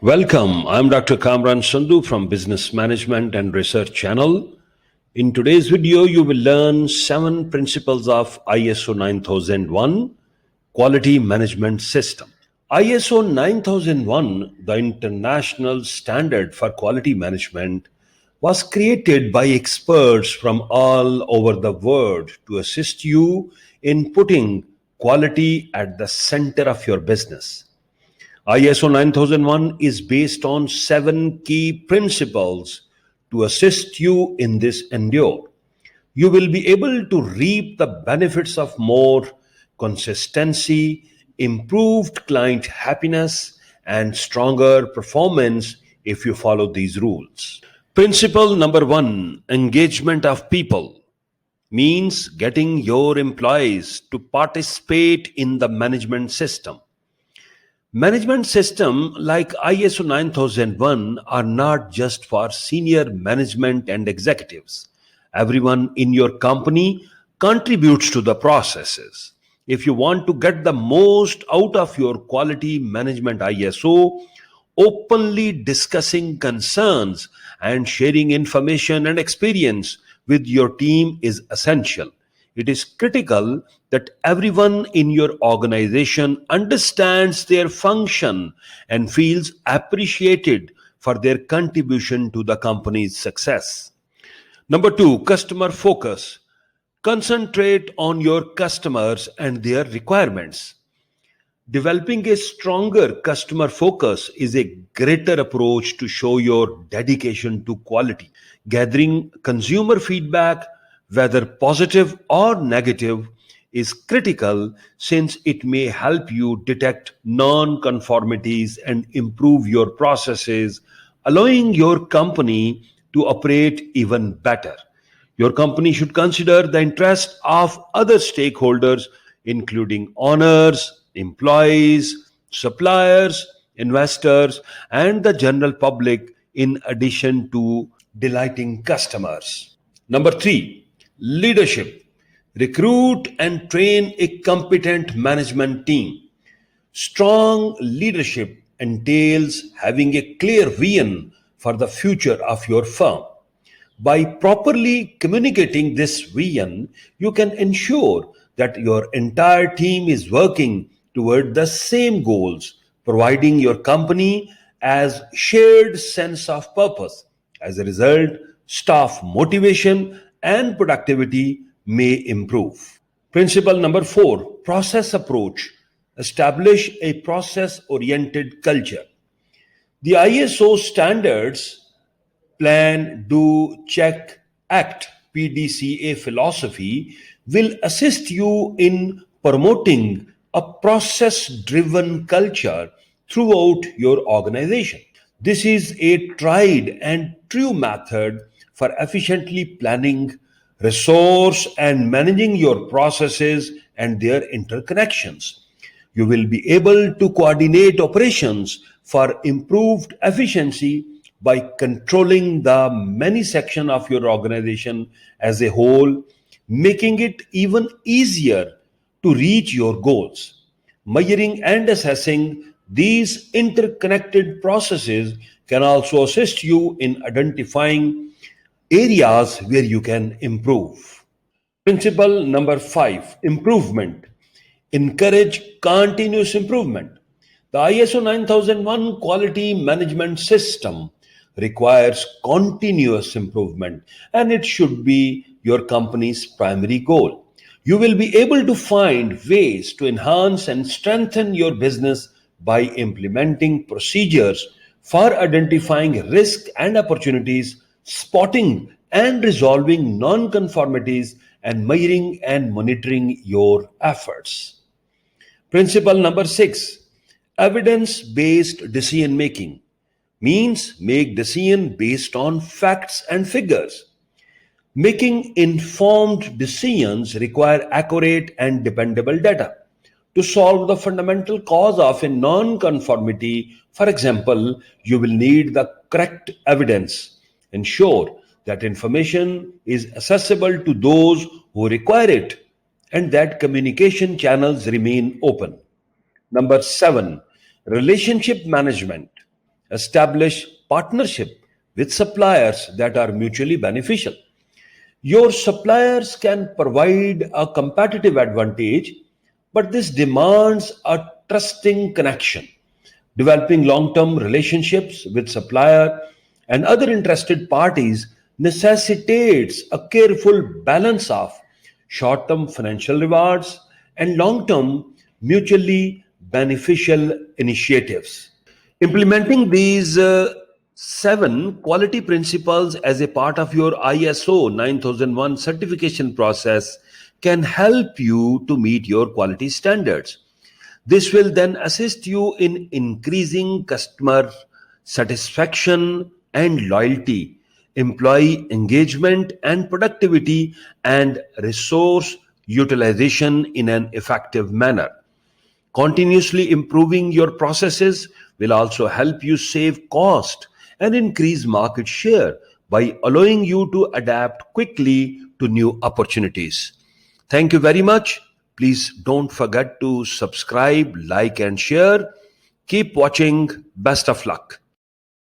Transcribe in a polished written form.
Welcome. I'm Dr. Kamran Sandhu from Business Management and Research Channel. In today's video, you will learn 7 principles of ISO 9001 Quality Management System. ISO 9001, the international standard for quality management, was created by experts from all over the world to assist you in putting quality at the center of your business. ISO 9001 is based on 7 key principles to assist you in this endeavor. You will be able to reap the benefits of more consistency, improved client happiness, and stronger performance if you follow these rules. Principle number 1, engagement of people, means getting your employees to participate in the management system. Management system like ISO 9001 are not just for senior management and executives. Everyone in your company contributes to the processes. If you want to get the most out of your quality management ISO, openly discussing concerns and sharing information and experience with your team is essential. It is critical that everyone in your organization understands their function and feels appreciated for their contribution to the company's success. Number 2, customer focus. Concentrate on your customers and their requirements. Developing a stronger customer focus is a greater approach to show your dedication to quality. Gathering consumer feedback, whether positive or negative, is critical since it may help you detect non-conformities and improve your processes, allowing your company to operate even better. Your company should consider the interest of other stakeholders, including owners, employees, suppliers, investors, and the general public, in addition to delighting customers. Number 3, leadership. Recruit and train a competent management team. Strong leadership entails having a clear vision for the future of your firm. By properly communicating this vision, you can ensure that your entire team is working toward the same goals, providing your company as shared sense of purpose. As a result, staff motivation and productivity may improve. Principle number 4, process approach. Establish a process-oriented culture. The ISO standards plan, do, check, act PDCA philosophy will assist you in promoting a process-driven culture throughout your organization. This is a tried and true method for efficiently planning, resource, and managing your processes and their interconnections. You will be able to coordinate operations for improved efficiency by controlling the many sections of your organization as a whole, making it even easier to reach your goals. Measuring and assessing these interconnected processes can also assist you in identifying areas where you can improve. Principle number 5, improvement. Encourage continuous improvement. The ISO 9001 quality management system requires continuous improvement, and it should be your company's primary goal. You will be able to find ways to enhance and strengthen your business by implementing procedures for identifying risks and opportunities, spotting and resolving non-conformities, and measuring and monitoring your efforts. Principle number 6, evidence-based decision making, means make decision based on facts and figures. Making informed decisions require accurate and dependable data. To solve the fundamental cause of a non-conformity, for example, you will need the correct evidence. Ensure that information is accessible to those who require it and that communication channels remain open. Number 7, relationship management. Establish partnership with suppliers that are mutually beneficial. Your suppliers can provide a competitive advantage, but this demands a trusting connection. Developing long-term relationships with supplier and other interested parties necessitates a careful balance of short-term financial rewards and long-term mutually beneficial initiatives. Implementing these seven quality principles as a part of your ISO 9001 certification process can help you to meet your quality standards. This will then assist you in increasing customer satisfaction and loyalty, employee engagement and productivity, and resource utilization in an effective manner. Continuously improving your processes will also help you save cost and increase market share by allowing you to adapt quickly to new opportunities. Thank you very much. Please don't forget to subscribe, like, and share. Keep watching. Best of luck.